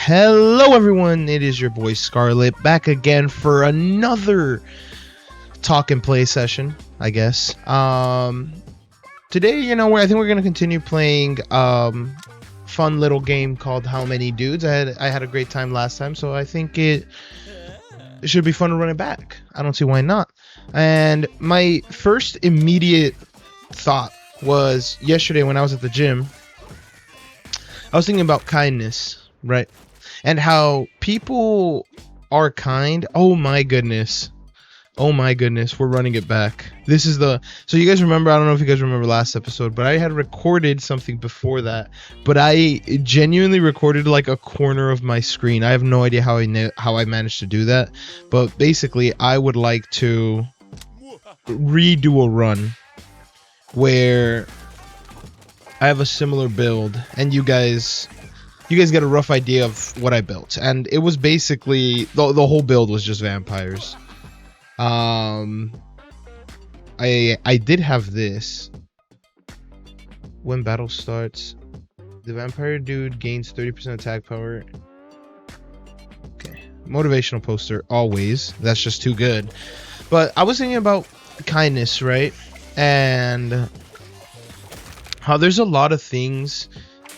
Hello everyone, it is your boy Scarlet back again for another talk and play session, I guess. Today, I think we're gonna continue playing fun little game called How Many Dudes. I had a great time last time, so I think it should be fun to run it back. I don't see why not. And my first immediate thought was yesterday when I was at the gym. I was thinking about kindness, right? And how people are kind. Oh my goodness, we're running it back. This is so you guys remember, I don't know if you guys remember last episode, but I had recorded something before that, but I genuinely recorded like a corner of my screen. I have no idea how I managed to do that, but basically I would like to redo a run where I have a similar build and you guys get a rough idea of what I built. And it was basically the whole build was just vampires. I did have this. When battle starts, the vampire dude gains 30% attack power. Okay. Motivational poster always. That's just too good. But I was thinking about kindness, right? And how there's a lot of things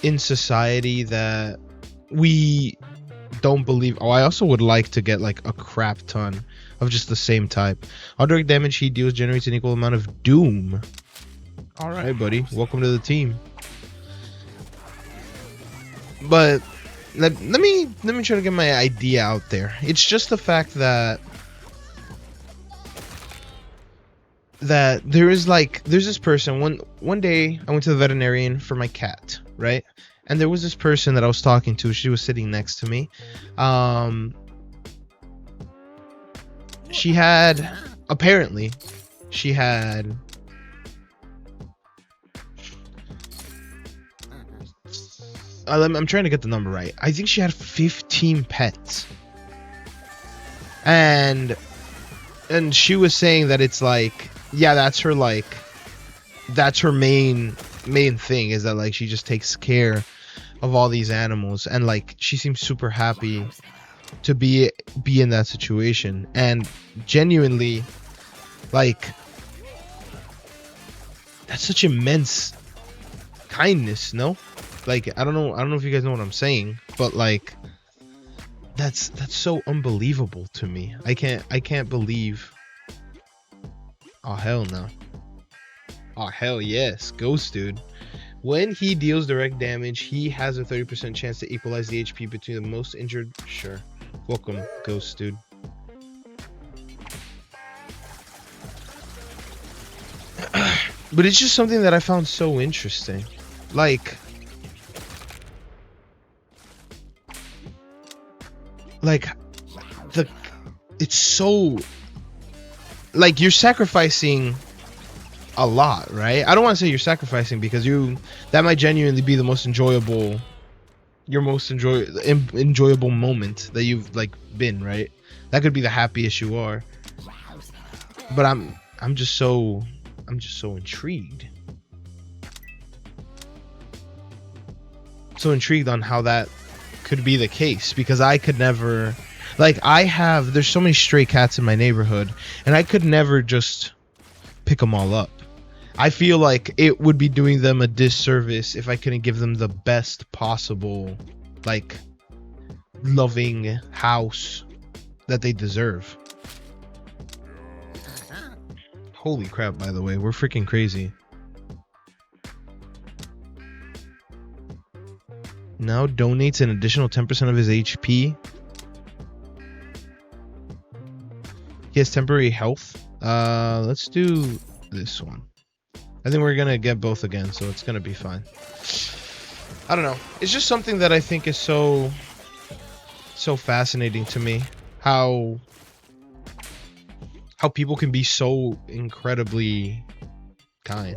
in society that we don't believe. Oh, I also would like to get like a crap ton of just the same type. All direct damage he deals generates an equal amount of doom. All right, buddy, welcome to the team. But let me try to get my idea out there. It's just the fact that there's this person. One day I went to the veterinarian for my cat, right? And there was this person that I was talking to. She was sitting next to me. Apparently she had I'm trying to get the number right. I think she had 15 pets. And she was saying that it's like, yeah, that's her main thing, is that like she just takes care of all these animals, and like she seems super happy to be in that situation. And genuinely, like, that's such immense kindness, no? Like, I don't know if you guys know what I'm saying, but like that's so unbelievable to me. I can't believe. Oh hell no. Oh hell yes, Ghost Dude. When he deals direct damage, he has a 30% chance to equalize the HP between the most injured. Sure. Welcome, Ghost Dude. But it's just something that I found so interesting. Like it's so, like, you're sacrificing a lot, right? I don't want to say you're sacrificing, because that might genuinely be the most enjoyable moment that you've like been, right? That could be the happiest you are. But I'm just so intrigued. So intrigued on how that could be the case, because I could never, like, there's so many stray cats in my neighborhood, and I could never just pick them all up. I feel like it would be doing them a disservice if I couldn't give them the best possible, like, loving house that they deserve. Holy crap, by the way, we're freaking crazy. Now donates an additional 10% of his HP. He has temporary health. Let's do this one. I think we're gonna get both again, so it's gonna be fine. I don't know. It's just something that I think is so fascinating to me. How people can be so incredibly kind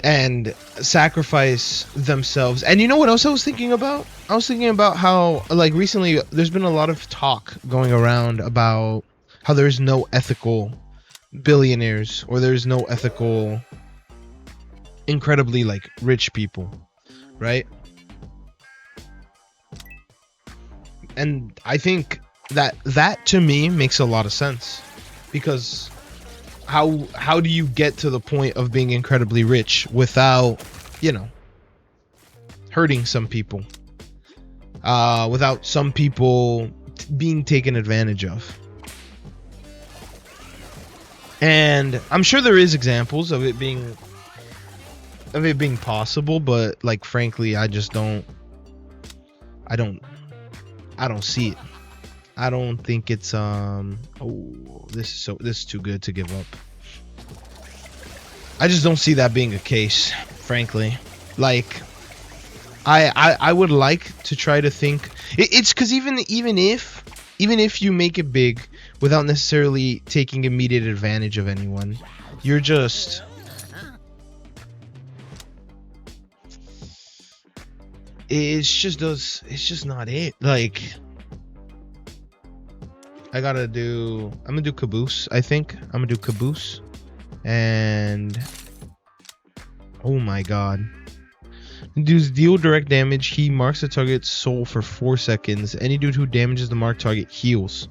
and sacrifice themselves. And you know what else I was thinking about? I was thinking about how, like, recently there's been a lot of talk going around about how there's no ethical billionaires, or there's no ethical incredibly like rich people, right? And I think that to me makes a lot of sense, because how do you get to the point of being incredibly rich without, you know, hurting some people, without some people being taken advantage of? And I'm sure there is examples of it being possible, but like frankly, I just don't see it. I don't think it's this is too good to give up. I just don't see that being a case, frankly. Like I would like to try to think it's because even if you make it big without necessarily taking immediate advantage of anyone, you're just it's just not it. Like I'm gonna do caboose. I think I'm gonna do caboose, and oh my god, deal direct damage. He marks the target's soul for 4 seconds. Any dude who damages the marked target heals.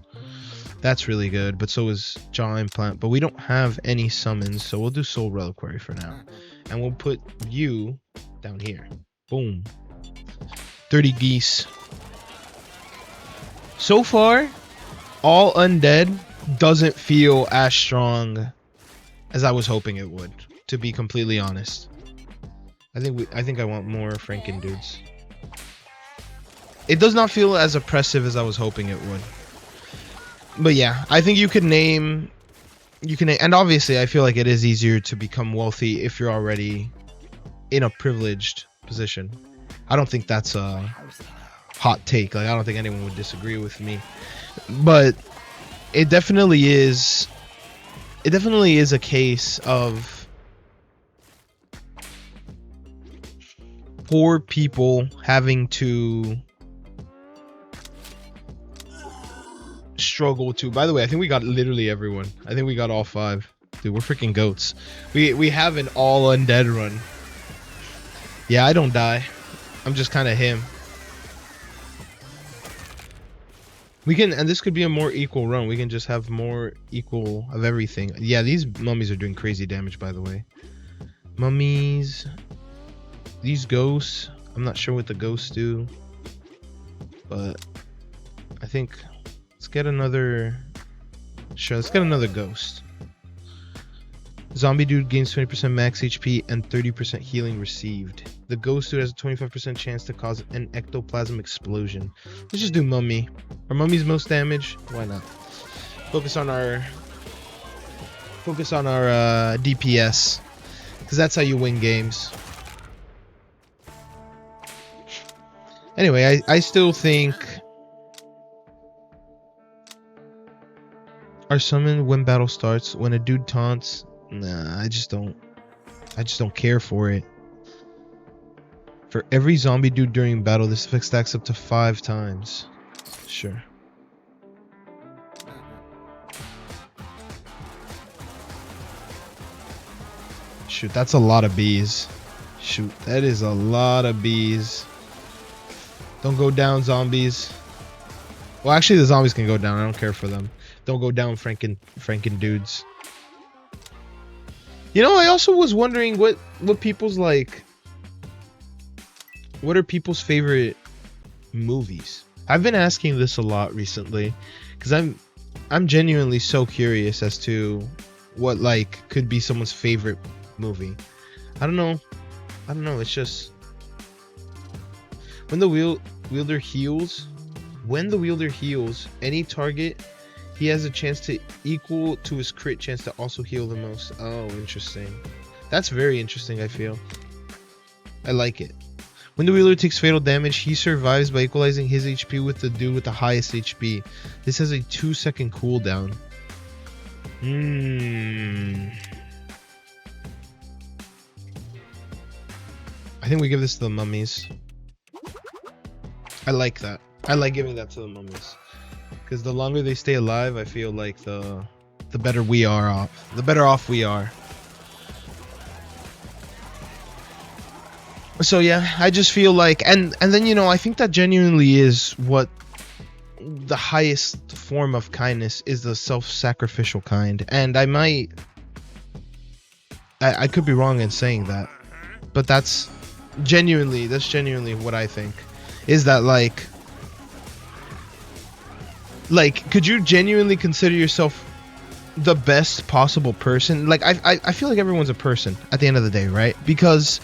That's really good, but so is Jaw Implant. But we don't have any summons, so we'll do Soul Reliquary for now. And we'll put you down here. Boom. 30 geese. So far, all undead doesn't feel as strong as I was hoping it would, to be completely honest. I think I want more Franken dudes. It does not feel as oppressive as I was hoping it would. But yeah, I think you can name, and obviously I feel like it is easier to become wealthy if you're already in a privileged position. I don't think that's a hot take. Like, I don't think anyone would disagree with me. But it definitely is a case of poor people having to struggle to. By the way, I think we got literally everyone. I think we got all 5. Dude, we're freaking goats. We have an all undead run. Yeah, I don't die. I'm just kind of him. We can, and this could be a more equal run. We can just have more equal of everything. Yeah, these mummies are doing crazy damage, by the way. Mummies. These ghosts. I'm not sure what the ghosts do, but I think let's get another. Sure, let's get another ghost. Zombie dude gains 20% max HP and 30% healing received. The ghost dude has a 25% chance to cause an ectoplasm explosion. Let's just do mummy. Are mummies most damage? Why not? Focus on our DPS, because that's how you win games. Anyway, I still think our summon when battle starts. When a dude taunts, nah, I just don't care for it. For every zombie dude during battle, this effect stacks up to 5 times. Sure. Shoot, that's a lot of bees. Shoot, that is a lot of bees. Don't go down, zombies. Well, actually, the zombies can go down. I don't care for them. Don't go down, Franken dudes. You know, I also was wondering what people's like. What are people's favorite movies? I've been asking this a lot recently, because I'm genuinely so curious as to what like could be someone's favorite movie. I don't know. It's just when the wielder heals. When the wielder heals any target, he has a chance to equal to his crit chance to also heal the most. Oh, interesting. That's very interesting. I feel. I like it. When the wielder takes fatal damage, he survives by equalizing his HP with the dude with the highest HP. This has a 2-second cooldown. I think we give this to the mummies. I like that. I like giving that to the mummies, because the longer they stay alive, I feel like the better we are off. The better off we are. So yeah, I just feel like, and then, you know, I think that genuinely is what the highest form of kindness is the self-sacrificial kind, and I could be wrong in saying that, but that's genuinely what I think. Is that like could you genuinely consider yourself the best possible person? Like I feel like everyone's a person at the end of the day, right? Because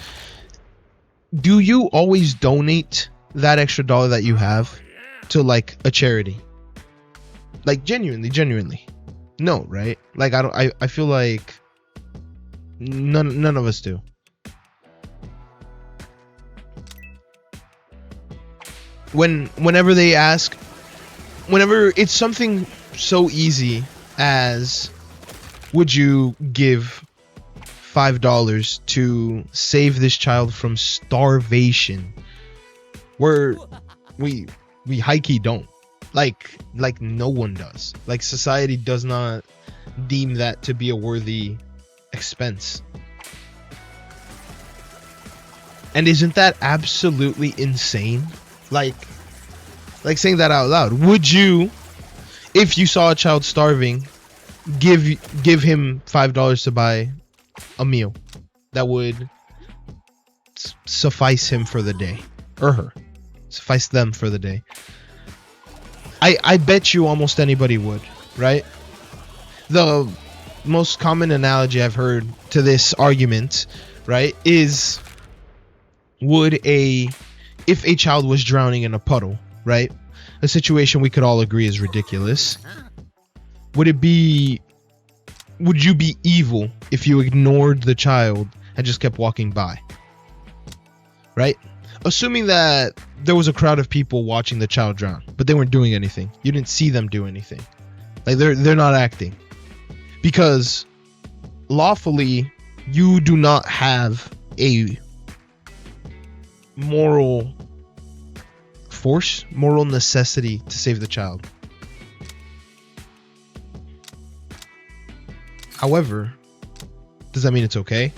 do you always donate that extra dollar that you have to like a charity? Like genuinely. No, right? Like I feel like none of us do. Whenever it's something so easy as, would you give $5 to save this child from starvation? We high-key don't. Like no one does. Like society does not deem that to be a worthy expense. And isn't that absolutely insane? Like saying that out loud. Would you, if you saw a child starving, give him $5 to buy a meal that would suffice him for the day, or her, suffice them for the day? I bet you almost anybody would, right? The most common analogy I've heard to this argument, right, is if a child was drowning in a puddle, right? A situation we could all agree is ridiculous. Would you be evil if you ignored the child and just kept walking by? Right? Assuming that there was a crowd of people watching the child drown, but they weren't doing anything. You didn't see them do anything. Like they're not acting. Because lawfully you do not have a moral necessity to save the child. However, does that mean it's okay?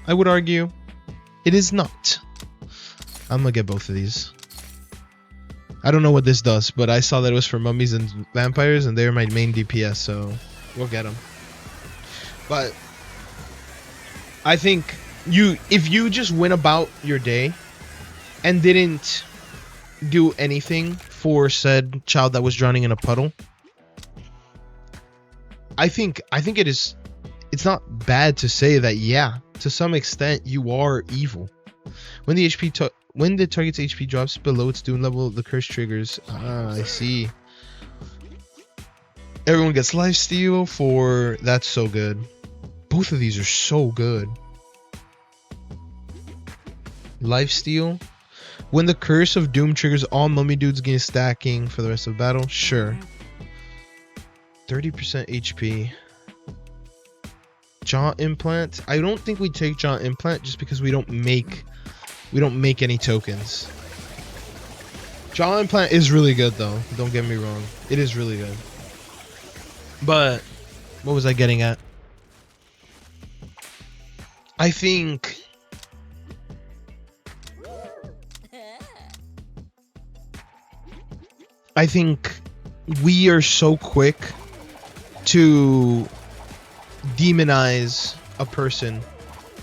I would argue it is not. I'm gonna get both of these. I don't know what this does, but I saw that it was for mummies and vampires, and they're my main DPS, so we'll get them. But I think if you just went about your day and didn't do anything for said child that was drowning in a puddle, I think it's not bad to say that, yeah, to some extent you are evil. When the target's HP drops below its doom level, the curse triggers. I see. Everyone gets lifesteal for... That's so good. Both of these are so good. Lifesteal. When the curse of doom triggers, all mummy dudes gain stacking for the rest of the battle. Sure. 30% HP. Jaw implant. I don't think we take jaw implant just because we don't make any tokens. Jaw implant is really good though. Don't get me wrong. It is really good. But what was I getting at? I think we are so quick to demonize a person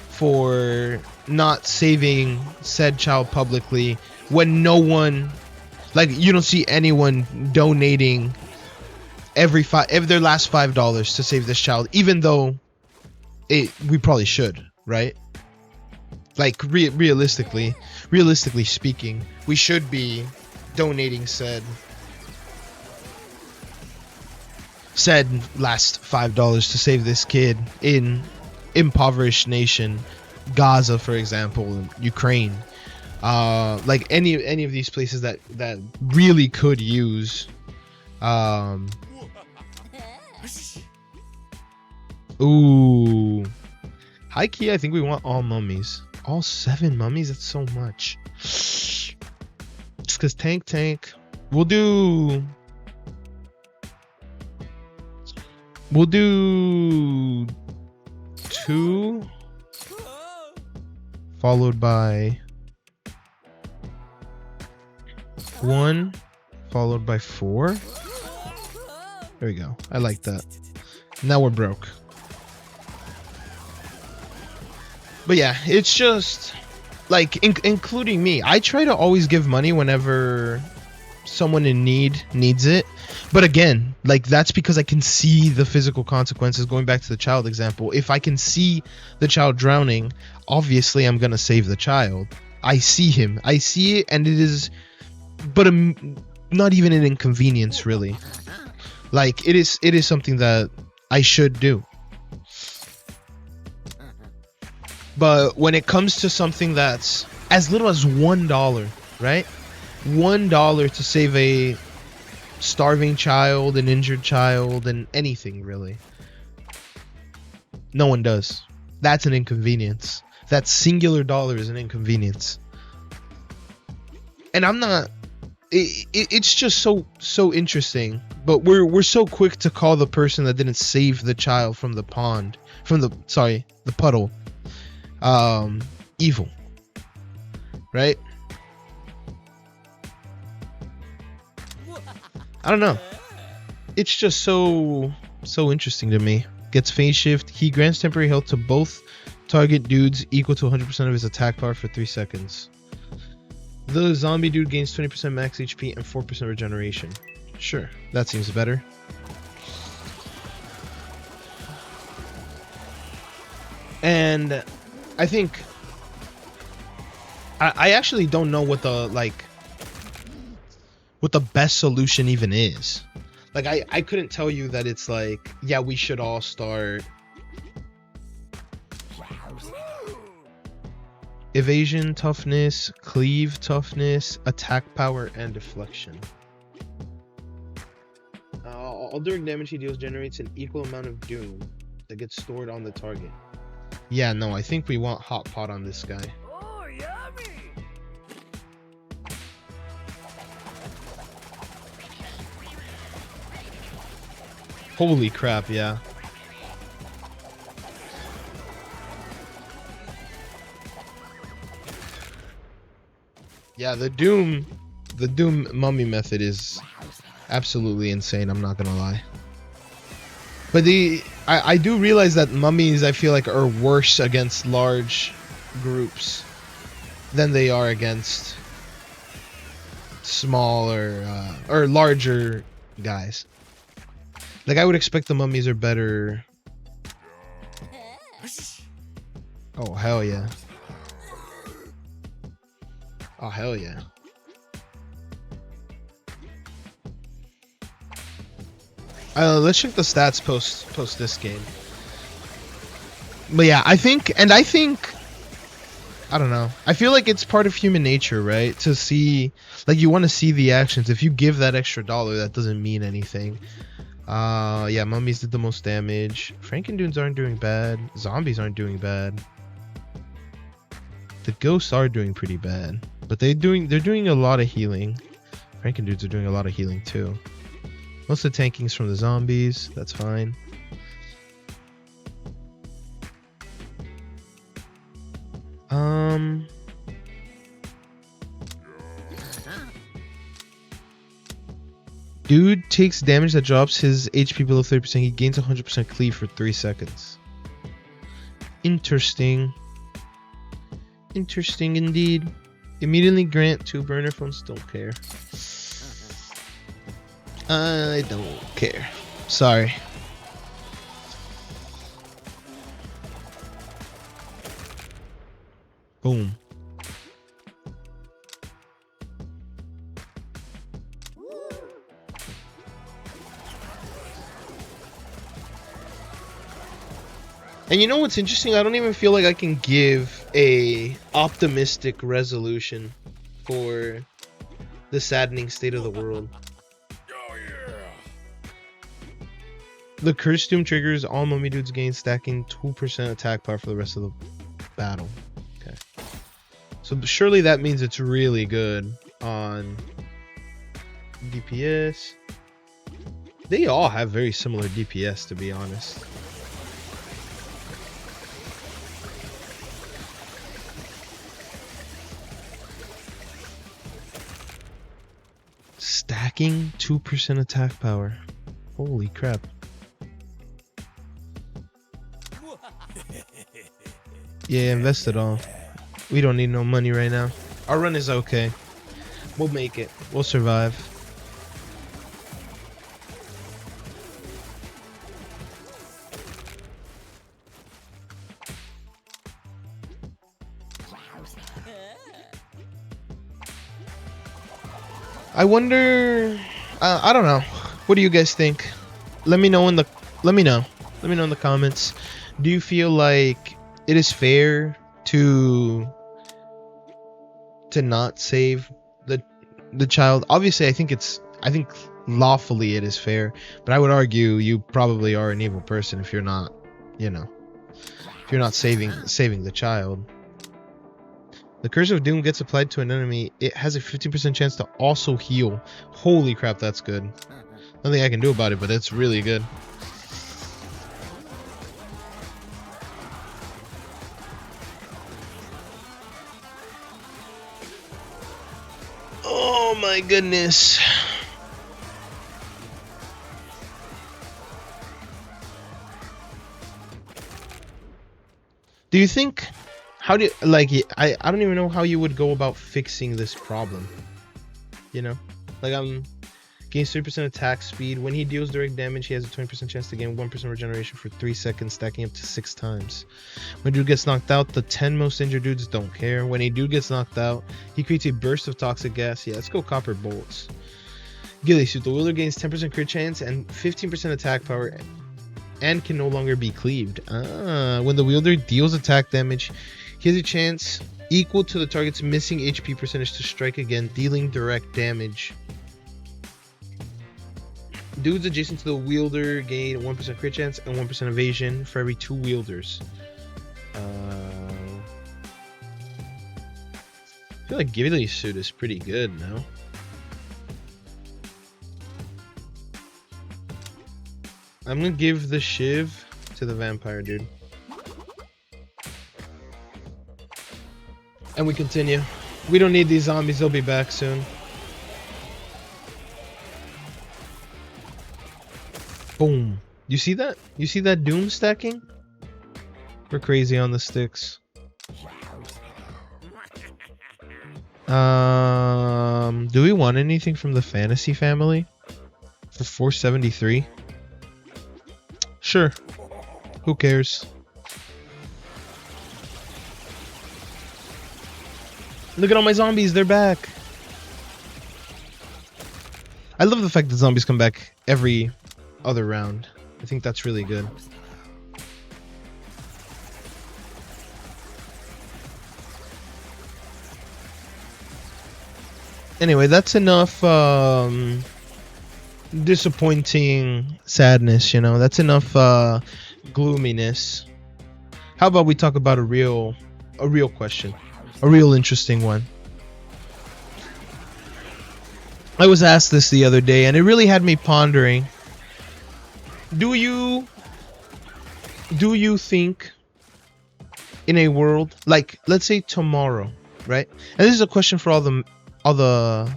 for not saving said child publicly when no one, like, you don't see anyone donating every their last $5 to save this child, even though we probably should, right? Like realistically speaking, we should be donating said last $5 to save this kid in impoverished nation, Gaza, for example, Ukraine, like any of these places that really could use ooh, high key, I think we want all mummies, all 7 mummies. That's so much. Just because tank, we'll do 2 followed by 1 followed by 4. There we go. I like that. Now we're broke. But yeah, it's just like including me. I try to always give money whenever someone in need needs it. But again, like that's because I can see the physical consequences. Going back to the child example, if I can see the child drowning, obviously I'm gonna save the child. I see him. I see it, and it is, but not even an inconvenience really. Like it is something that I should do. But when it comes to something that's as little as $1, right? $1 to save a starving child, an injured child, and anything really. No one does. That's an inconvenience. That singular dollar is an inconvenience. And I'm not. It's just so interesting. But we're so quick to call the person that didn't save the child from the pond, the puddle, evil, right? I don't know. It's just so interesting to me. Gets phase shift. He grants temporary health to both target dudes equal to 100% of his attack power for 3 seconds. The zombie dude gains 20% max HP and 4% regeneration. Sure, that seems better. And I think I actually don't know what the best solution even is. Like I couldn't tell you that it's like, yeah, we should all start evasion, toughness, cleave, toughness, attack power, and deflection. All during damage he deals generates an equal amount of doom that gets stored on the target. Yeah, no, I think we want hot pot on this guy. Oh, yummy! Holy crap, yeah. Yeah, the Doom mummy method is absolutely insane, I'm not gonna lie. But I do realize that mummies, I feel like, are worse against large groups than they are against smaller or larger guys. Like, I would expect the mummies are better. Oh, hell yeah. Oh, hell yeah. Let's check the stats post this game. But yeah, I think, I don't know. I feel like it's part of human nature, right? To see, like, you want to see the actions. If you give that extra dollar, that doesn't mean anything. Yeah, mummies did the most damage. Frankendunes aren't doing bad. Zombies aren't doing bad. The ghosts are doing pretty bad, but they're doing a lot of healing. Frankendunes are doing a lot of healing too. Most of the tanking's from the zombies. That's fine. Dude takes damage that drops his HP below 30%. He gains 100% cleave for 3 seconds. Interesting. Interesting indeed. Immediately grant 2 burner phones. Don't care. I don't care. Sorry. Boom. And you know what's interesting? I don't even feel like I can give a optimistic resolution for the saddening state of the world. Oh, yeah! The Curse Doom triggers all mummy dudes gain stacking 2% attack power for the rest of the battle. Okay. So surely that means it's really good on DPS. They all have very similar DPS, to be honest. Stacking 2% attack power. Holy crap. Yeah, invest it all. We don't need no money right now. Our run is okay. We'll make it. We'll survive. I wonder. I don't know. What do you guys think? Let me know in the. Let me know in the comments. Do you feel like it is fair to not save the child? Obviously, I think lawfully it is fair, but I would argue you probably are an evil person if you're not, if you're not saving the child. The Curse of Doom gets applied to an enemy. It has a 15% chance to also heal. Holy crap, that's good. Nothing I can do about it, but it's really good. Oh my goodness. Do you think, how do you, like, I don't even know how you would go about fixing this problem. Like, gains 3% attack speed. When he deals direct damage, he has a 20% chance to gain 1% regeneration for 3 seconds, stacking up to 6 times. When dude gets knocked out, the 10 most injured dudes don't care. When a dude gets knocked out, he creates a burst of toxic gas. Yeah, let's go copper bolts. Ghillie suit. The wielder gains 10% crit chance and 15% attack power and can no longer be cleaved. When the wielder deals attack damage, he has a chance equal to the target's missing HP percentage to strike again, dealing direct damage. Dudes adjacent to the wielder gain 1% crit chance and 1% evasion for every 2 wielders. I feel like Ghillie suit is pretty good now. I'm gonna give the shiv to the vampire dude. And we continue. We don't need these zombies, they'll be back soon. Boom. You see that? You see that doom stacking? We're crazy on the sticks. Do we want anything from the fantasy family? For 473? Sure. Who cares? Look at all my zombies, they're back. I love the fact that zombies come back every other round. I think that's really good. Anyway, that's enough disappointing sadness, that's enough gloominess. How about we talk about a real question, a real interesting one. I was asked this the other day and it really had me pondering. Do you think in a world like, let's say tomorrow, right? And this is a question for all the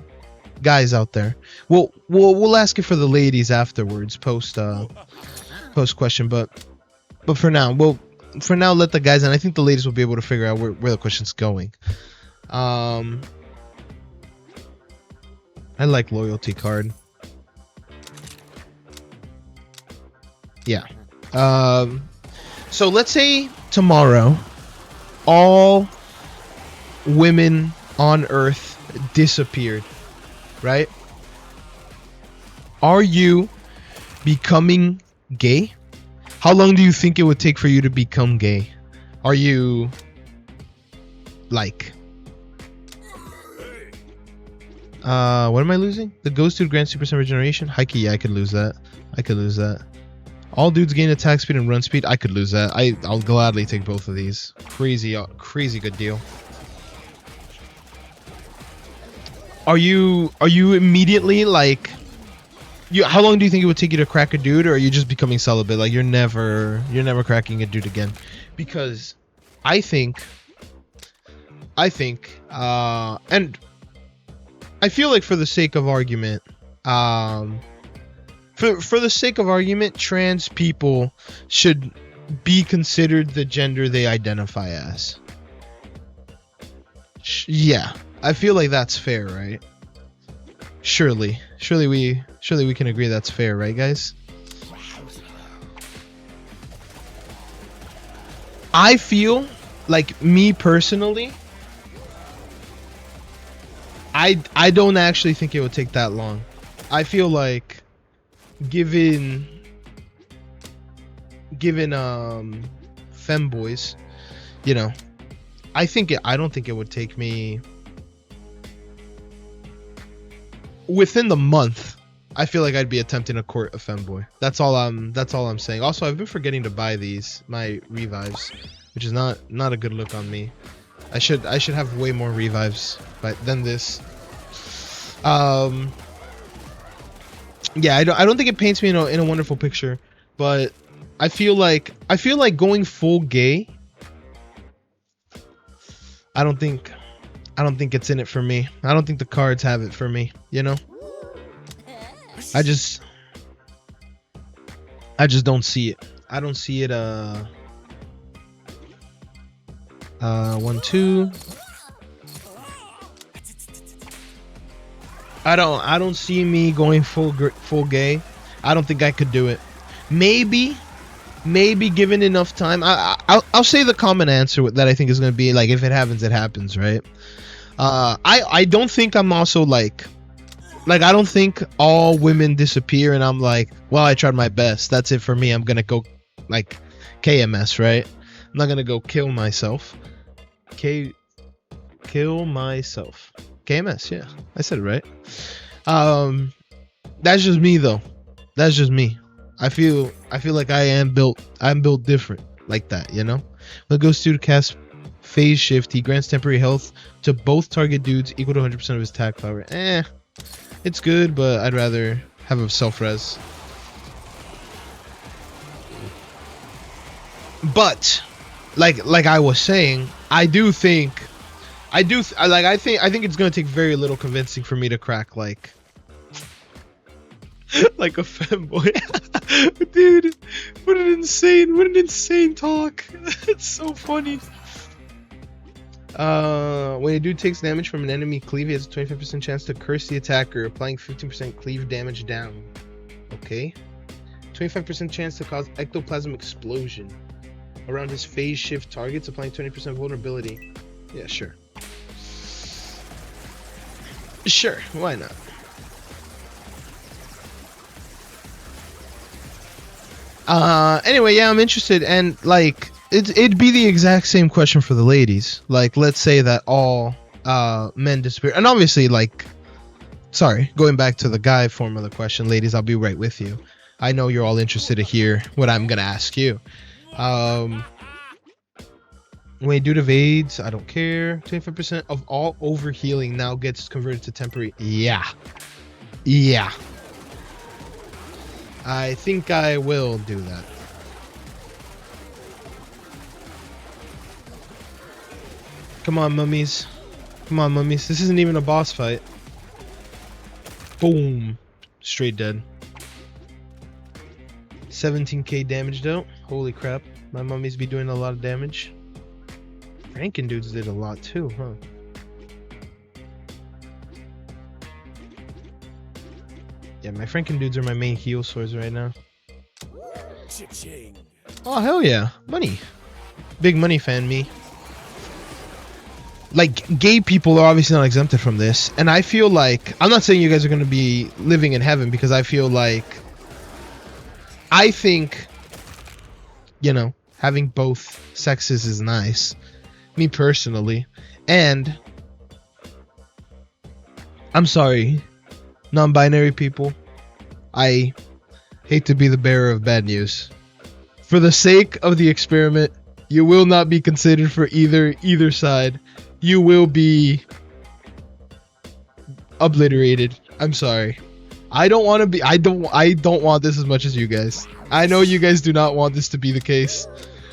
guys out there. We'll ask it for the ladies afterwards, post question, but for now, let the guys, and I think the ladies will be able to figure out where the question's going. I like loyalty card. Yeah. So let's say tomorrow all women on Earth disappeared, right? Are you becoming gay? How long do you think it would take for you to become gay? Are you like what am I losing? The ghost dude grants 2% regeneration. Hikey, yeah, I could lose that. All dudes gain attack speed and run speed. I could lose that. I'll gladly take both of these. Crazy good deal. Are you immediately like, how long do you think it would take you to crack a dude, or are you just becoming celibate? Like you're never cracking a dude again? Because I think and I feel like for the sake of argument, for the sake of argument, trans people should be considered the gender they identify as. Yeah, I feel like that's fair, right? Surely we can agree that's fair, right, guys? I feel like, me personally, I don't actually think it would take that long. I feel like given femboys, you know, I don't think it would take me within the month. I feel like I'd be attempting to court a femboy. That's all I'm saying. Also, I've been forgetting to buy my revives, which is not a good look on me. I should have way more revives than this. Yeah, I don't think it paints me in a wonderful picture, but I feel like going full gay. I don't think it's in it for me. I don't think the cards have it for me, you know? I just don't see it. I don't see it. 1, 2. I don't see me going full gay. I don't think I could do it. Maybe given enough time. I'll say the common answer that I think is going to be like, if it happens, it happens, right? I don't think I'm also like I don't think all women disappear and I'm like, well, I tried my best, that's it for me, I'm gonna go like KMS, right? I'm not gonna go kill myself. Kill myself. KMS, yeah, I said it right. That's just me though. That's just me. I feel like I'm built different like that, you know? When it goes to cast phase shift, he grants temporary health to both target dudes equal to 100% of his attack power. It's good, but I'd rather have a self-res. But like I was saying, I think it's gonna take very little convincing for me to crack like a femboy. Dude, what an insane talk. It's so funny. When a dude takes damage from an enemy cleave, he has a 25% chance to curse the attacker, applying 15% cleave damage down. Okay. 25% chance to cause ectoplasm explosion around his phase shift targets, applying 20% vulnerability. Yeah, sure. Sure, why not? Anyway, yeah, I'm interested, and like it'd be the exact same question for the ladies. Like, let's say that all men disappear, and obviously, like, sorry, going back to the guy form of the question, ladies, I'll be right with you. I know you're all interested to hear what I'm gonna ask you. When you do evades, I don't care. 25% of all overhealing now gets converted to temporary. Yeah. I think I will do that. Come on, mummies. This isn't even a boss fight. Boom. Straight dead. 17k damage though. Holy crap. My mummies be doing a lot of damage. Franken dudes did a lot too, huh? Yeah, my Franken dudes are my main heal swords right now. Oh, hell yeah. Money. Big money fan, me. Like, gay people are obviously not exempted from this. And I feel like, I'm not saying you guys are going to be living in heaven, because I feel like, I think, you know, having both sexes is nice. Me personally. And I'm sorry, non-binary people, I hate to be the bearer of bad news. For the sake of the experiment, you will not be considered for either side. You will be obliterated. I'm sorry. I don't want to be. I don't want this as much as you guys. I know you guys do not want this to be the case.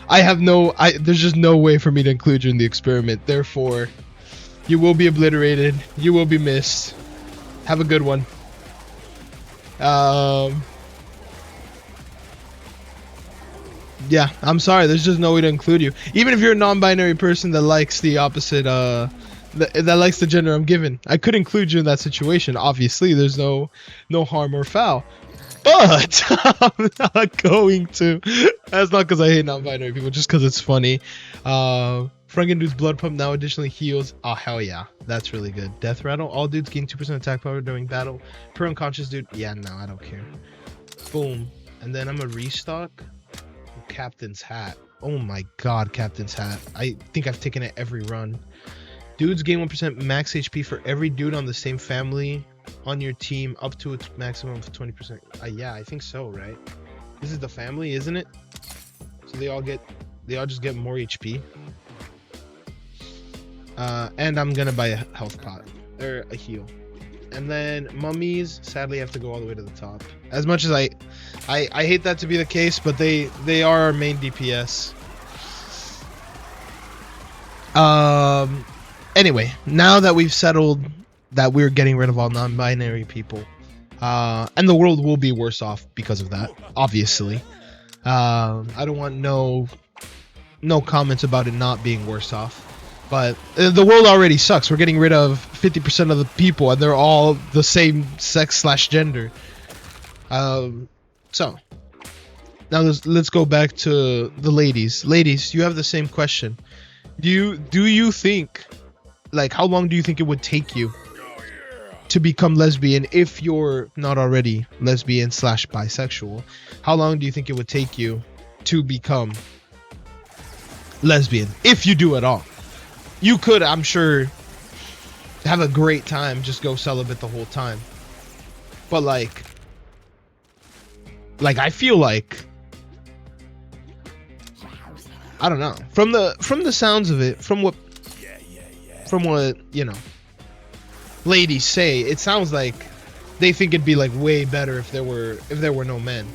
There's just no way for me to include you in the experiment. Therefore, you will be obliterated. You will be missed. Have a good one. Yeah, I'm sorry. There's just no way to include you. Even if you're a non-binary person that likes the opposite, that likes the gender I'm given, I could include you in that situation. Obviously, there's no harm or foul. But I'm not going to. That's not because I hate non-binary people, just because it's funny. Franken dude's blood pump now additionally heals. Oh, hell yeah. That's really good. Death rattle. All dudes gain 2% attack power during battle. Per unconscious dude. Yeah, no, I don't care. Boom. And then I'm a restock. Captain's hat. Oh my god, Captain's hat. I think I've taken it every run. Dudes gain 1% max HP for every dude on the same family on your team up to a maximum of 20%. Yeah, I think so, right? This is the family, isn't it? So they all just get more HP. And I'm gonna buy a health pot or a heal. And then mummies, sadly, have to go all the way to the top. As much as I hate that to be the case, but they are our main DPS. Anyway, now that we've settled that we're getting rid of all non-binary people, and the world will be worse off because of that, obviously. I don't want no comments about it not being worse off. But the world already sucks. We're getting rid of 50% of the people, and they're all the same sex/gender. So now let's go back to the ladies. Ladies, you have the same question. Do you think, like, how long do you think it would take you to become lesbian if you're not already lesbian/bisexual? How long do you think it would take you to become lesbian if you do at all? You could, I'm sure, have a great time, just go celibate the whole time. But like I feel like, I don't know. From the sounds of it, from what you know, ladies say, it sounds like they think it'd be like way better if there were no men.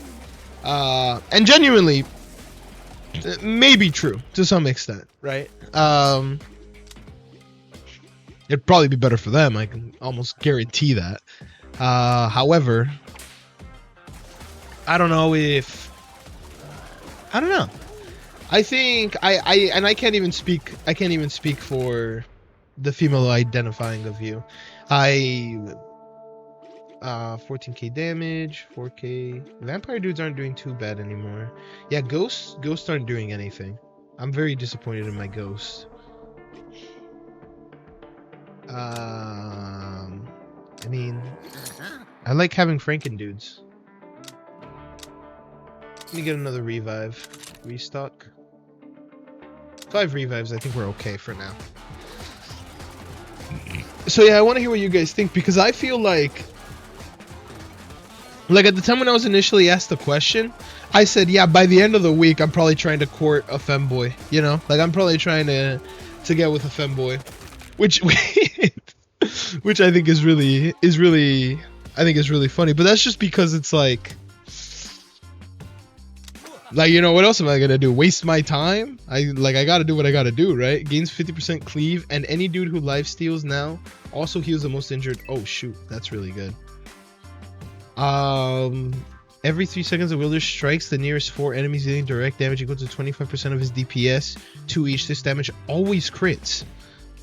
And genuinely, it may be true to some extent, right? It'd probably be better for them. I can almost guarantee that. However, I don't know. I think I can't even speak. I can't even speak for the female identifying of you. 14k damage, 4k. Vampire dudes aren't doing too bad anymore. Yeah, ghosts aren't doing anything. I'm very disappointed in my ghost. I mean, I like having Franken dudes. Let me get another revive. Restock. 5 revives, I think we're okay for now. So yeah, I want to hear what you guys think, because I feel like at the time when I was initially asked the question, I said, yeah, by the end of the week, I'm probably trying to court a femboy, you know? Like, I'm probably trying to get with a femboy. Which I think is really funny, but that's just because it's like, you know, what else am I gonna do? Waste my time? I gotta do what I gotta do, right? Gains 50% cleave, and any dude who life steals now also heals the most injured. Oh shoot, that's really good. Every 3 seconds, the wielder strikes the nearest 4 enemies, dealing direct damage equal to 25% of his DPS to each. This damage always crits.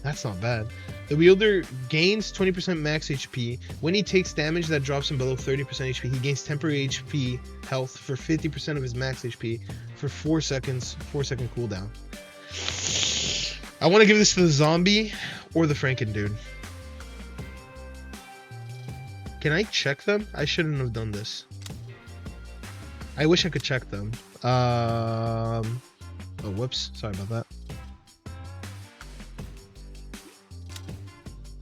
That's not bad. The wielder gains 20% max HP. When he takes damage that drops him below 30% HP, he gains temporary HP health for 50% of his max HP for 4 seconds, 4-second cooldown. I want to give this to the zombie or the Franken dude. Can I check them? I shouldn't have done this. I wish I could check them. Oh, whoops. Sorry about that.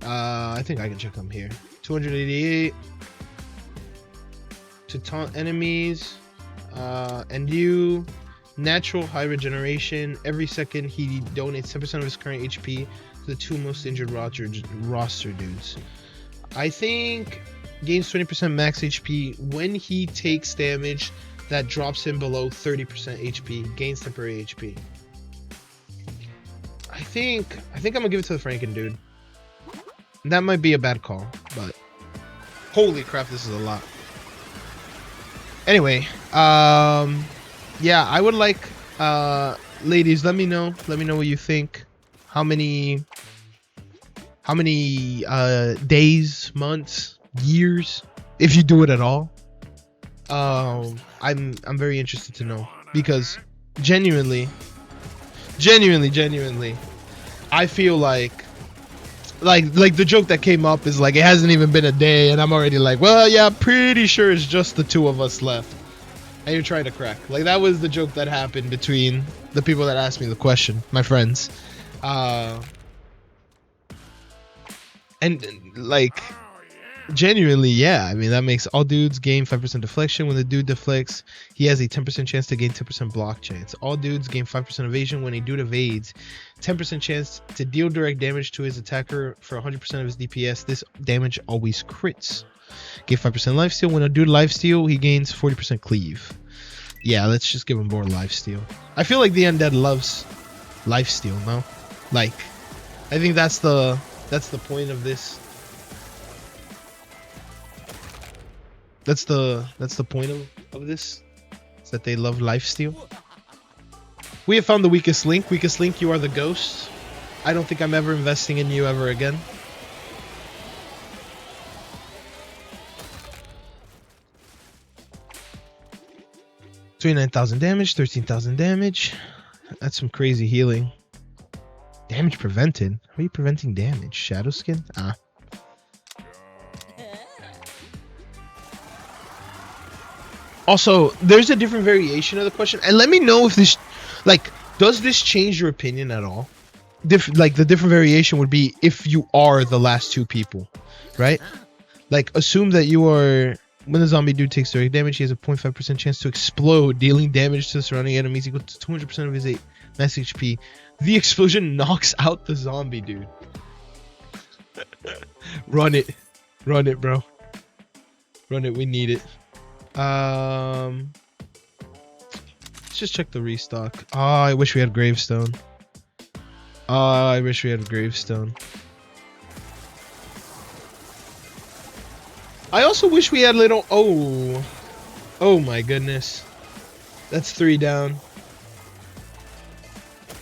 I think I can check them here. 288 to taunt enemies, and you natural high regeneration. Every second he donates 10% of his current HP to the 2 most injured roster dudes. I think gains 20% max HP when he takes damage that drops him below 30% HP. Gains temporary HP. I think I'm gonna give it to the Franken dude. That might be a bad call, but Holy crap, this is a lot. Anyway, yeah, I would like, ladies, let me know what you think. How many days, months, years, if you do it at all. I'm very interested to know, because genuinely, I feel like the joke that came up is like, it hasn't even been a day and I'm already like, well, yeah, pretty sure it's just the two of us left and you're trying to crack. Like, that was the joke that happened between the people that asked me the question, my friends. And like, genuinely, yeah, I mean, that makes all dudes gain 5% deflection. When the dude deflects, he has a 10% chance to gain 10% block chance. All dudes gain 5% evasion. When a dude evades, 10% chance to deal direct damage to his attacker for 100% of his DPS. This damage always crits. Gain 5% lifesteal. When a dude lifesteal, he gains 40% cleave. Yeah, let's just give him more lifesteal. I feel like the undead loves lifesteal, no? Like, I think that's the point of this. That's the point of this, is that they love lifesteal. We have found the weakest link. Weakest link, you are the ghost. I don't think I'm ever investing in you ever again. $29,000 damage, 13,000 damage. That's some crazy healing. Damage prevented. How are you preventing damage? Shadow skin? Ah. Also, there's a different variation of the question, and let me know if this, like, does this change your opinion at all? Like, the different variation would be if you are the last two people, right? Like, assume that you are, when the zombie dude takes direct damage, he has a 0.5% chance to explode, dealing damage to surrounding enemies equal to 200% of his max HP. The explosion knocks out the zombie dude. Run it, bro. Run it. We need it. Let's just check the restock. Oh, I wish we had gravestone. Oh, I wish we had gravestone. I also wish we had little. Oh my goodness, that's 3 down.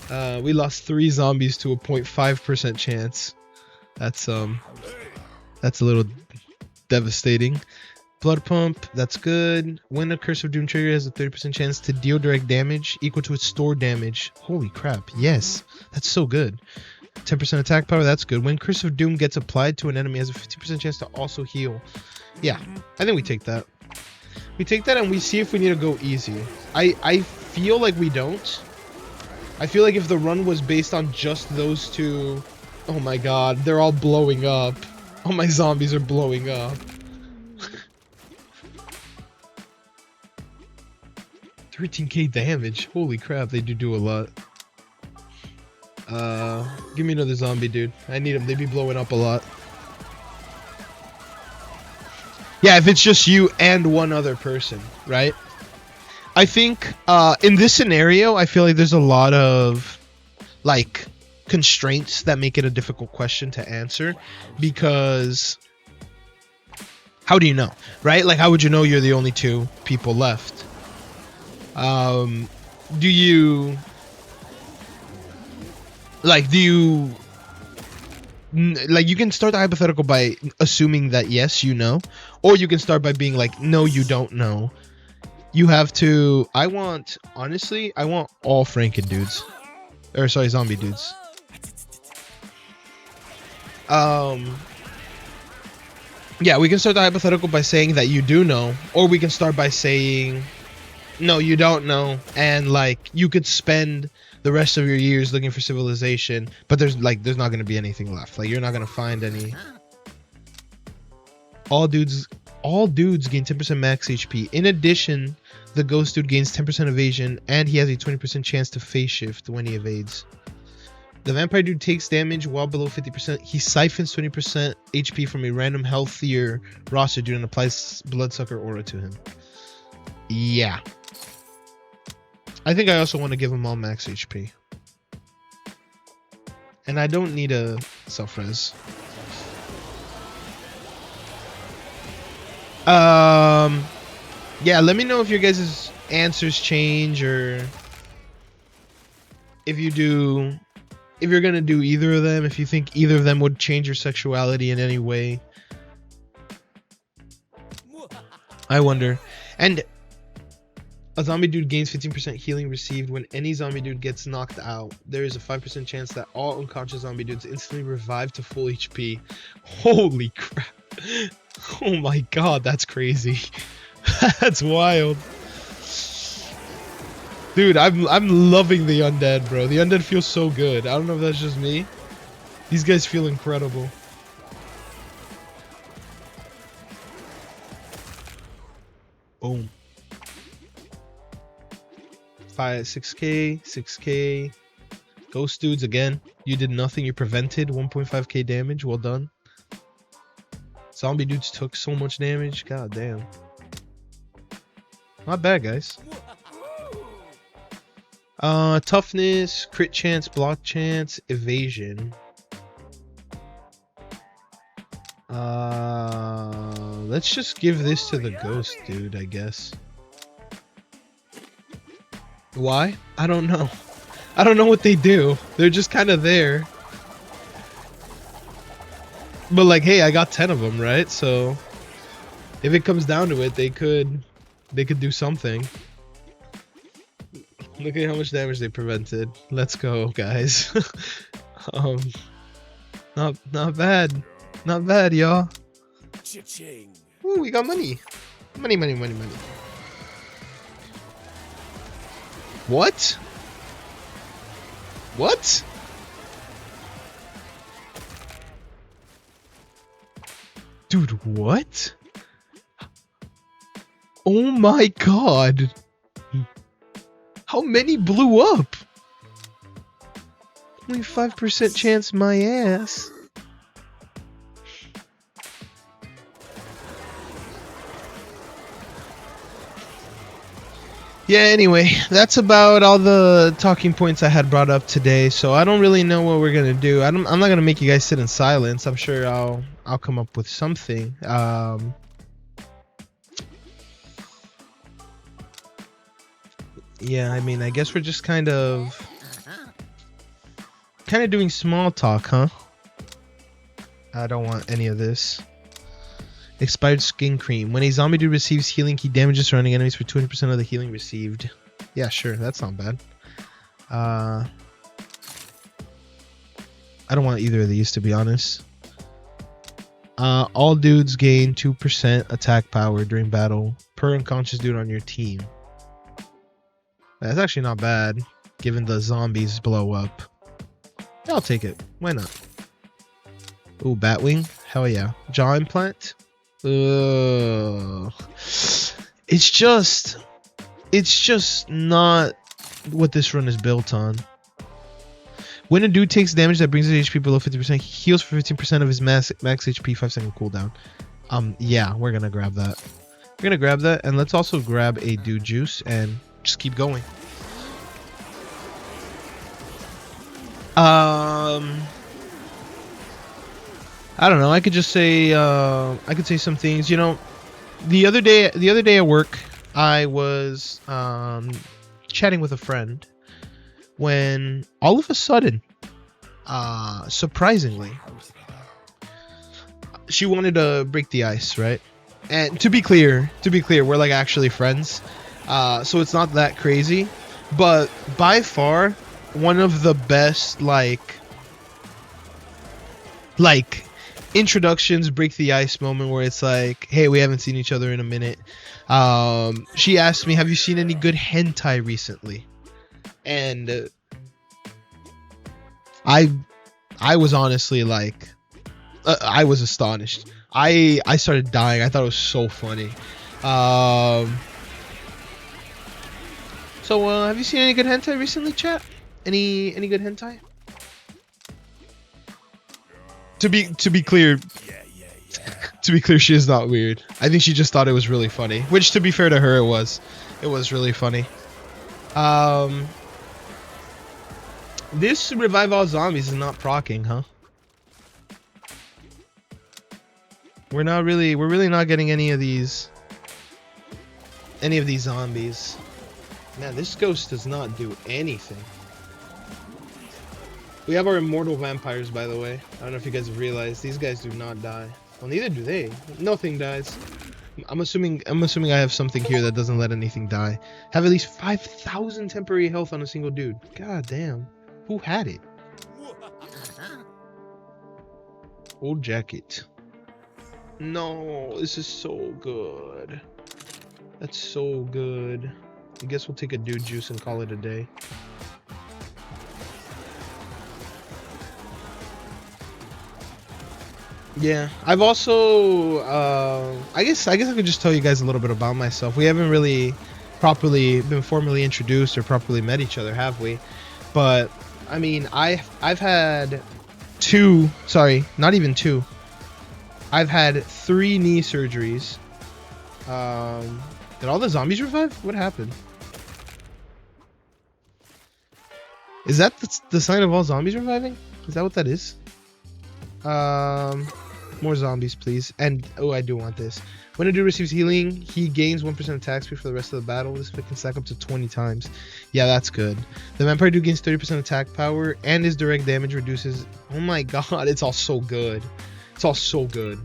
We lost 3 zombies to a 0.5% chance. That's a little devastating. Blood pump, that's good. When a Curse of Doom trigger has a 30% chance to deal direct damage equal to its stored damage. Holy crap, yes, that's so good. 10% attack power, that's good. When Curse of Doom gets applied to an enemy, has a 50% chance to also heal. Yeah, I think we take that. We take that and we see if we need to go easy. I feel like we don't. I feel like if the run was based on just those two... Oh my god, they're all blowing up. All my zombies are blowing up. 13k damage. Holy crap, they do a lot. Give me another zombie, dude. I need them. They be blowing up a lot. Yeah, if it's just you and one other person, right? I think in this scenario, I feel like there's a lot of like constraints that make it a difficult question to answer, because how do you know, right? Like, how would you know you're the only 2 people left? Do you like, you can start the hypothetical by assuming that yes, you know, or you can start by being like, no, you don't know. You have to, honestly, I want all Franken dudes, or sorry, zombie dudes. Yeah, we can start the hypothetical by saying that you do know, or we can start by saying no, you don't know, and like, you could spend the rest of your years looking for civilization, but there's not going to be anything left. Like, you're not going to find any. All dudes gain 10% max HP. In addition, the ghost dude gains 10% evasion, and he has a 20% chance to phase shift when he evades. The vampire dude takes damage while below 50%. He siphons 20% HP from a random healthier roster dude and applies bloodsucker aura to him. Yeah. I think I also want to give them all max HP. And I don't need a self-res. Yeah, let me know if your guys' answers change, or if you do, if you're gonna do either of them, if you think either of them would change your sexuality in any way. I wonder. And a zombie dude gains 15% healing received when any zombie dude gets knocked out. There is a 5% chance that all unconscious zombie dudes instantly revive to full HP. Holy crap. Oh my god, that's crazy. That's wild. Dude, I'm loving the undead, bro. The undead feels so good. I don't know if that's just me. These guys feel incredible. Boom. 6k, 6k. Ghost dudes again. You did nothing. You prevented 1.5k damage. Well done. Zombie dudes took so much damage. God damn. Not bad, guys. Toughness, crit chance, block chance, evasion. Let's just give this to the ghost dude, I guess. Why? I don't know. I don't know what they do. They're just kind of there. But like, hey, I got 10 of them, right? So if it comes down to it, they could do something. Look at how much damage they prevented. Let's go, guys. Not bad. Not bad, y'all. Cha-ching. Ooh, we got money. Money, money, money, money. What? What? Dude, what? Oh my god. How many blew up? Only 5% chance my ass. Yeah, anyway, that's about all the talking points I had brought up today. So I don't really know what we're gonna do. I'm not gonna make you guys sit in silence. I'm sure I'll come up with something. Yeah, I mean, I guess we're just kind of doing small talk, huh? I don't want any of this. Expired skin cream. When a zombie dude receives healing, he damages surrounding enemies for 200% of the healing received. Yeah, sure. That's not bad. I don't want either of these, to be honest. All dudes gain 2% attack power during battle per unconscious dude on your team. That's actually not bad, given the zombies blow up. I'll take it. Why not? Ooh, Batwing. Hell yeah. Jaw implant. It's just not what this run is built on. When a dude takes damage that brings his HP below 50%, he heals for 15% of his max HP, 5-second cooldown. Yeah, we're gonna grab that. We're gonna grab that, and let's also grab a dude juice and just keep going. I don't know. I could just say I could say some things. You know, the other day at work, I was chatting with a friend when all of a sudden, surprisingly, she wanted to break the ice, right? And to be clear, we're like actually friends, so it's not that crazy. But by far, one of the best like introductions, break the ice moment, where it's like, hey, we haven't seen each other in a minute. She asked me, have you seen any good hentai recently? And I was honestly like, I was astonished. I started dying. I thought it was so funny. So have you seen any good hentai recently, chat? Any good hentai? To be clear, to be clear, she is not weird. I think she just thought it was really funny. Which, to be fair to her, it was. It was really funny. This revive all zombies is not proccing, huh? We're really not getting any of these zombies. Man, this ghost does not do anything. We have our immortal vampires, by the way. I don't know if you guys have realized these guys do not die. Well, neither do they. Nothing dies. I'm assuming I have something here that doesn't let anything die. Have at least 5,000 temporary health on a single dude. God damn. Who had it? Old jacket. No, this is so good. That's so good. I guess we'll take a dude juice and call it a day. Yeah, I've also I guess I could just tell you guys a little bit about myself. We haven't really properly been formally introduced or properly met each other, have we? But I mean, I've had not even two. I've had 3 knee surgeries. Did all the zombies revive? What happened? Is that the sign of all zombies reviving? Is that what that is? More zombies, please. And oh, I do want this. When a dude receives healing, he gains 1% attack speed for the rest of the battle. This can stack up to 20 times. Yeah, that's good. The vampire dude gains 30% attack power, and his direct damage reduces. Oh my god, it's all so good. It's all so good.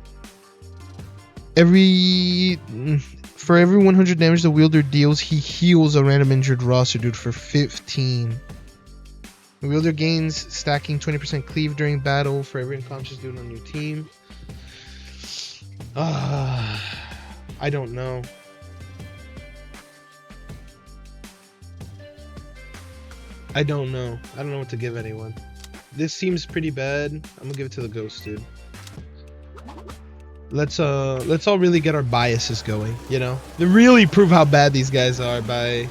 For every 100 damage the wielder deals, he heals a random injured roster dude for 15. The wielder gains stacking 20% cleave during battle for every unconscious dude on your team. I don't know. I don't know what to give anyone. This seems pretty bad. I'm gonna give it to the ghost dude. Let's all really get our biases going, you know? To really prove how bad these guys are by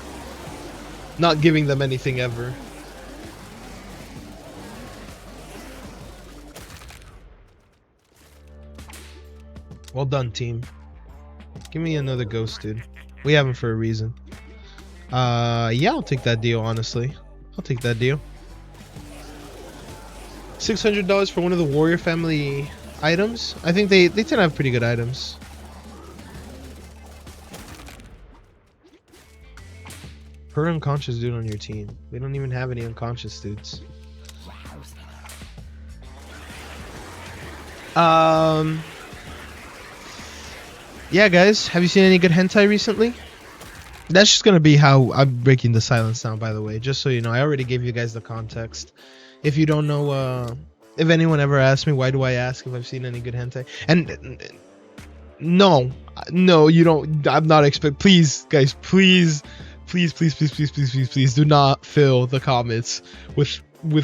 not giving them anything ever. Well done, team. Give me another ghost, dude. We have him for a reason. Yeah, I'll take that deal, honestly. I'll take that deal. $600 for one of the warrior family items. I think they tend to have pretty good items. Per unconscious dude on your team. We don't even have any unconscious dudes. Yeah, guys, have you seen any good hentai recently? That's just gonna be how I'm breaking the silence down, by the way, just so you know. I already gave you guys the context. If you don't know, if anyone ever asks me, why do I ask if I've seen any good hentai? And no, you don't. I'm not please, guys, please do not fill the comments with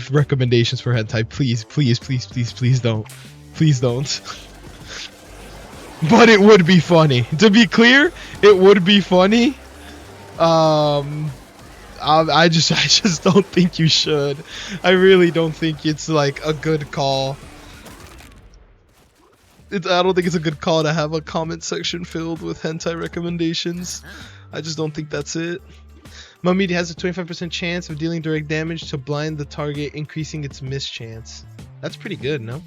recommendations for hentai. Please don't. But it would be funny. To be clear, it would be funny. I just don't think you should. I really don't think it's like a good call. I don't think it's a good call to have a comment section filled with hentai recommendations. I just don't think that's it. Mummy has a 25% chance of dealing direct damage to blind the target, increasing its miss chance. That's pretty good, no?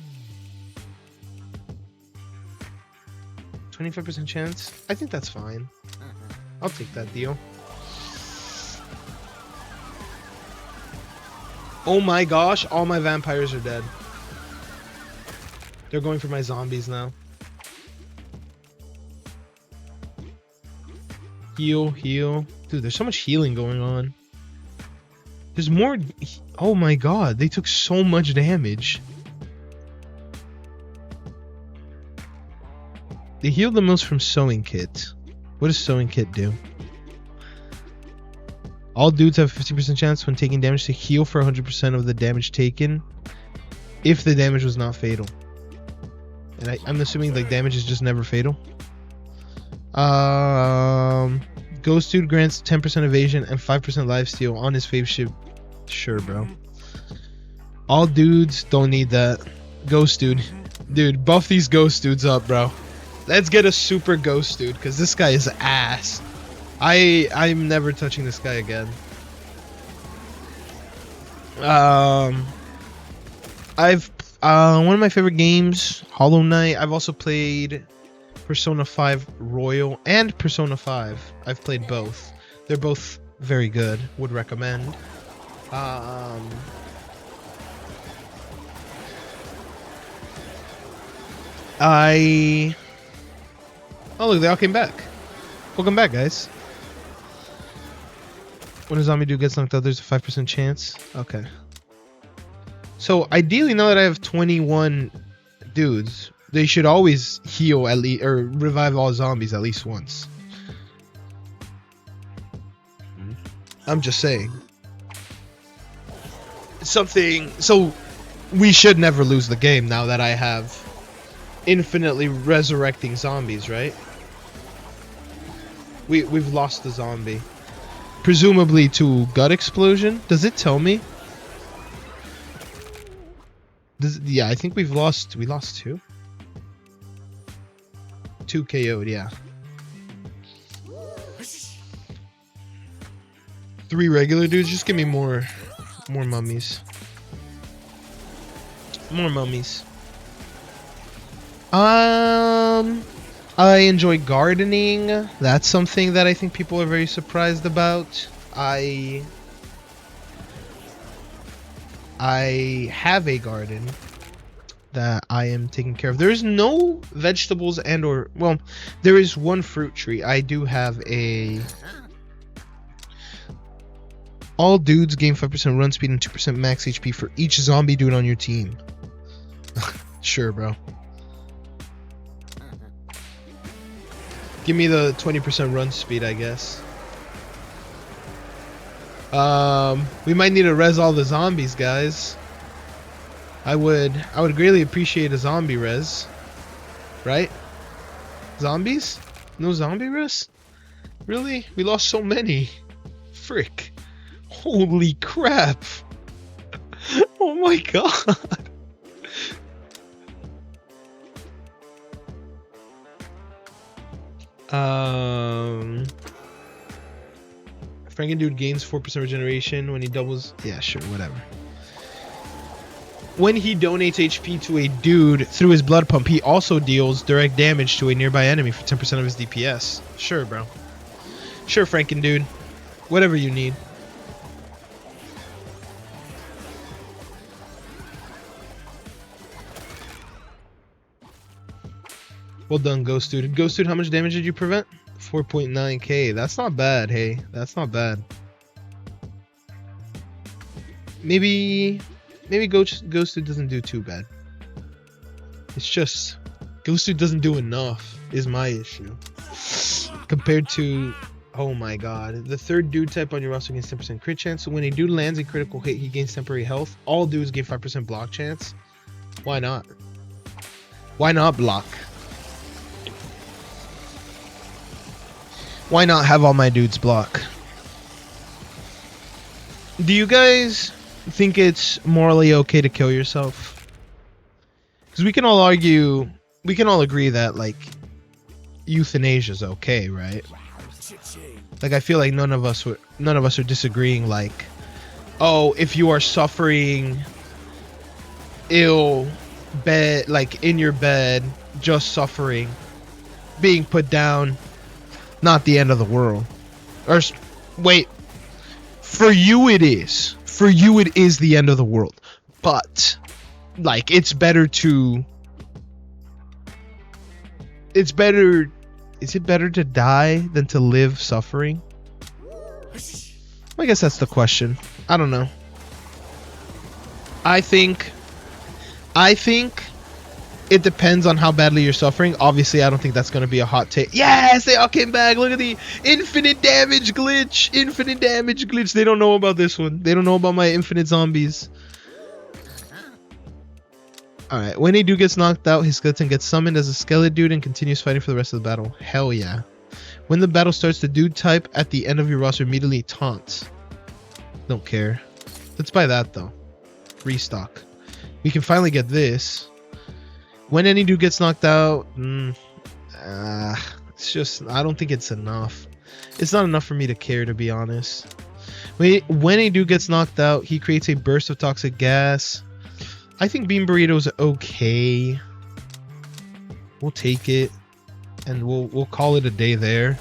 25% chance? I think that's fine. I'll take that deal. Oh my gosh, all my vampires are dead. They're going for my zombies now. Heal. Dude, there's so much healing going on. There's more. Oh my god, they took so much damage. They healed the most from Sewing Kit. What does Sewing Kit do? All dudes have 50% chance when taking damage to heal for 100% of the damage taken if the damage was not fatal. And I'm assuming like damage is just never fatal. Ghost dude grants 10% evasion and 5% lifesteal on his fave ship. Sure, bro. All dudes don't need that. Ghost dude. Dude, buff these ghost dudes up, bro. Let's get a super ghost dude, because this guy is ass. I'm never touching this guy again. I've one of my favorite games, Hollow Knight. I've also played Persona 5 Royal and Persona 5. I've played both. They're both very good. Would recommend. Oh look, they all came back. Welcome back, guys. When a zombie dude gets knocked out, there's a 5% chance. Okay. So ideally, now that I have 21 dudes, they should always heal at least, or revive all zombies at least once. I'm just saying. Something. So we should never lose the game now that I have infinitely resurrecting zombies, right? We've lost the zombie. Presumably to gut explosion. Does it tell me? Yeah, I think we lost 2. 2 KO'd, yeah. 3 regular dudes. Just give me more mummies. More mummies. I enjoy gardening. That's something that I think people are very surprised about. I have a garden that I am taking care of. There is no vegetables well, there is one fruit tree. I do have a... All dudes gain 5% run speed and 2% max HP for each zombie dude on your team. Sure, bro. Give me the 20% run speed, I guess. We might need to res all the zombies, guys. I would greatly appreciate a zombie res. Right? Zombies? No zombie res? Really? We lost so many. Frick. Holy crap. Oh my god. Franken dude gains 4% regeneration when he doubles. Yeah, sure, whatever. When he donates HP to a dude through his blood pump, he also deals direct damage to a nearby enemy for 10% of his DPS. Sure, bro. Sure, Franken dude. Whatever you need. Well done, Ghost Dude. Ghost Dude, how much damage did you prevent? 4.9k. That's not bad, hey. That's not bad. Maybe Ghost Dude doesn't do too bad. It's just Ghost Dude doesn't do enough is my issue. Compared to, oh my god, the third dude type on your roster gains 10% crit chance. So when a dude lands a critical hit, he gains temporary health. All dudes gain 5% block chance. Why not? Why not block? Why not have all my dudes block? Do you guys think it's morally okay to kill yourself? Because we can all argue, we can all agree that like euthanasia is okay, right? Like I feel like none of us are disagreeing. Like, oh, if you are suffering ill, like in your bed, just suffering, being put down. Not the end of the world. Or wait, for you it is. For you it is the end of the world. But like it's better to is it better to die than to live suffering? I guess that's the question. I don't know. I think it depends on how badly you're suffering. Obviously, I don't think that's going to be a hot take. Yes, they all came back. Look at the infinite damage glitch. Infinite damage glitch. They don't know about this one. They don't know about my infinite zombies. Alright, when a dude gets knocked out, his skeleton gets summoned as a skeleton dude and continues fighting for the rest of the battle. Hell yeah. When the battle starts, the dude type at the end of your roster immediately taunts. Don't care. Let's buy that, though. Restock. We can finally get this. When any dude gets knocked out, it's just, I don't think it's enough. It's not enough for me to care, to be honest. When a dude gets knocked out, he creates a burst of toxic gas. I think Bean Burrito's okay. We'll take it. and we'll call it a day there.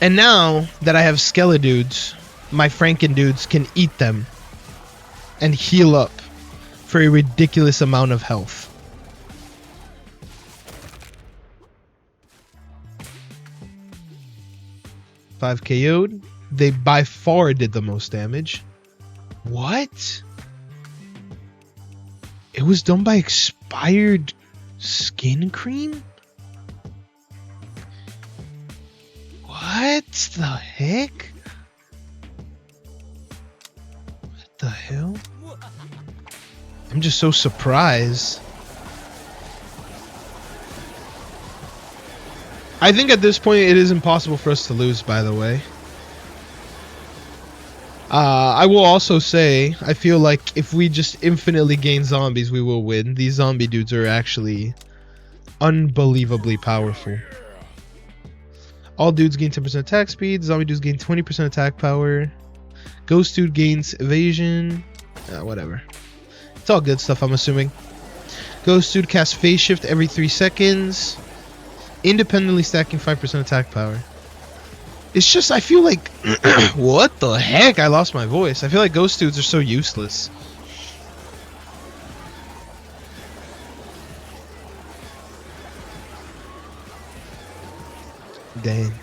And now that I have Skeledudes, my Franken dudes can eat them and heal up for a ridiculous amount of health. 5 KO'd. They by far did the most damage. What? It was done by expired skin cream? What the heck? What the hell? I'm just so surprised. I think at this point it is impossible for us to lose, by the way. I will also say, I feel like if we just infinitely gain zombies, we will win. These zombie dudes are actually unbelievably powerful. All dudes gain 10% attack speed. Zombie dudes gain 20% attack power. Ghost dude gains evasion. Whatever. It's all good stuff, I'm assuming. Ghost dude casts phase shift every 3 seconds. Independently stacking 5% attack power. It's just, I feel like... what the heck? I lost my voice. I feel like ghost dudes are so useless. Dang.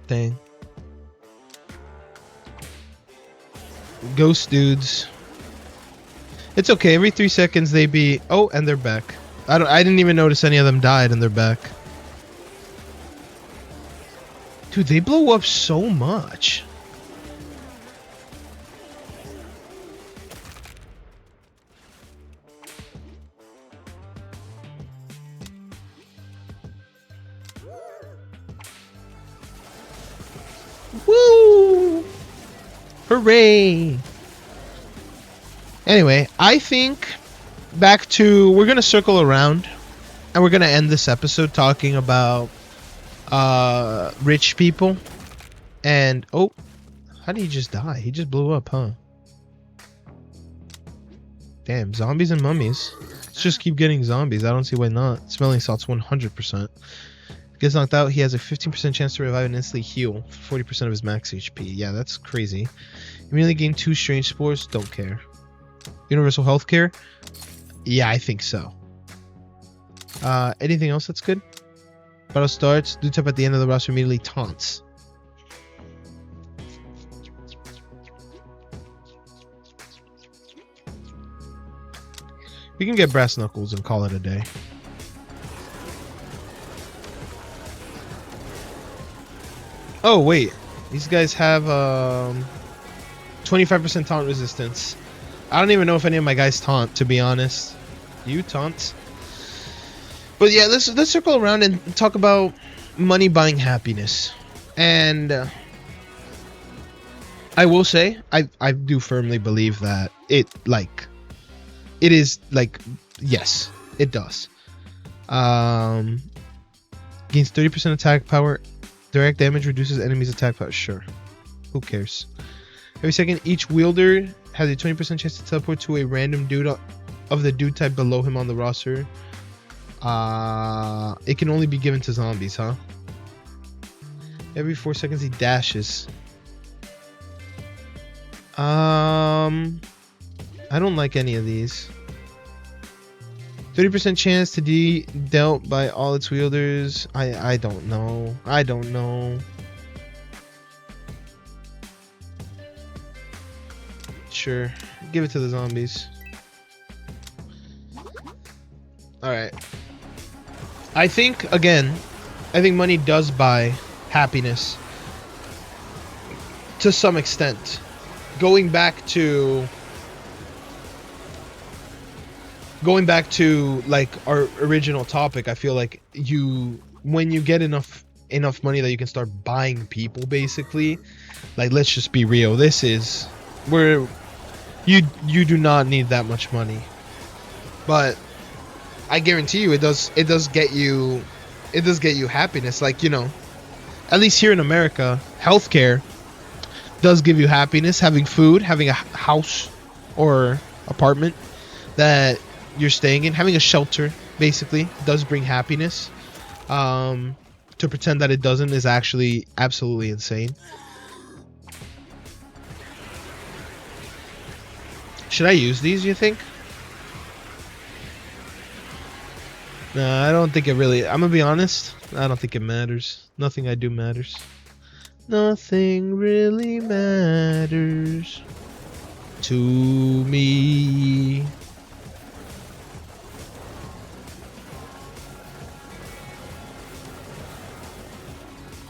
Dang. Ghost dudes. It's okay. Every 3 seconds they be... oh, and they're back. I didn't even notice any of them died and they're back. Dude, they blow up so much. Woo! Hooray! Anyway, I think back to... we're going to circle around and we're going to end this episode talking about rich people. And oh, how did he just die? He just blew up, huh? Damn, zombies and mummies. Let's just keep getting zombies. I don't see why not. Smelling salts 100%. Gets knocked out, he has a 15% chance to revive and instantly heal 40% of his max HP. Yeah, that's crazy. Immediately gain 2 strange spores. Don't care. Universal healthcare? Yeah, I think so. Anything else that's good? Battle starts. Do tap at the end of the roster immediately taunts. We can get brass knuckles and call it a day. Oh wait, these guys have 25% taunt resistance. I don't even know if any of my guys taunt, to be honest. You taunt? But yeah, let's circle around and talk about money buying happiness. And I will say, I do firmly believe that it is yes, it does. Gains 30% attack power. Direct damage reduces enemies' attack power. Sure. Who cares? Every second, each wielder has a 20% chance to teleport to a random dude of the dude type below him on the roster. It can only be given to zombies, huh? Every 4 seconds he dashes. I don't like any of these. 30% chance to be dealt by all its wielders. I don't know. I don't know. Sure. Give it to the zombies. Alright. I think, again, I think money does buy happiness. To some extent. Going back to like our original topic, I feel like when you get enough money that you can start buying people, basically, like, let's just be real, this is where you do not need that much money, but I guarantee you it does get you happiness. Like, you know, at least here in America, healthcare does give you happiness. Having food, having a house, or apartment that you're staying in. Having a shelter basically does bring happiness. To pretend that it doesn't is actually absolutely insane. Should I use these, you think? Nah, I don't think it really... I'm gonna be honest. I don't think it matters. Nothing I do matters. Nothing really matters to me.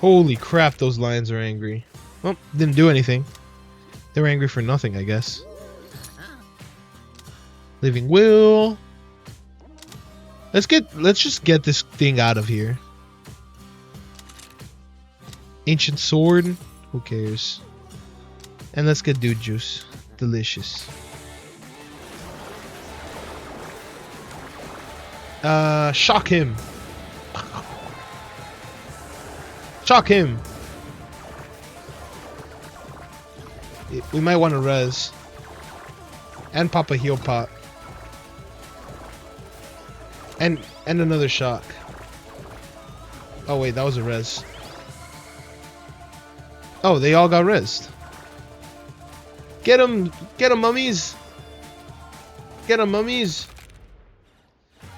Holy crap, those lions are angry. Well, didn't do anything. They were angry for nothing, I guess. Living will. Let's just get this thing out of here. Ancient sword. Who cares? And let's get dude juice. Delicious. Shock him. Shock him. We might want to res. And pop a heal pot. And another shock. Oh wait, that was a res. Oh, they all got rezzed. Get them, mummies. Get them, mummies.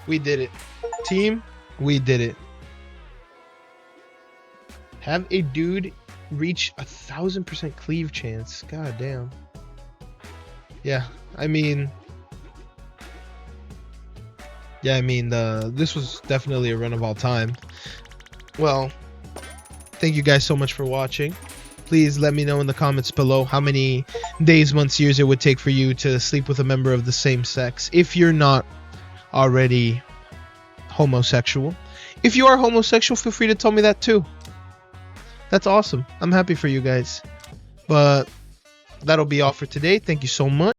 We did it. Team, we did it. Have a dude reach 1000% cleave chance. God damn. Yeah, I mean... Yeah, I mean, this was definitely a run of all time. Well, thank you guys so much for watching. Please let me know in the comments below how many days, months, years it would take for you to sleep with a member of the same sex if you're not already homosexual. If you are homosexual, feel free to tell me that too. That's awesome. I'm happy for you guys. But that'll be all for today. Thank you so much.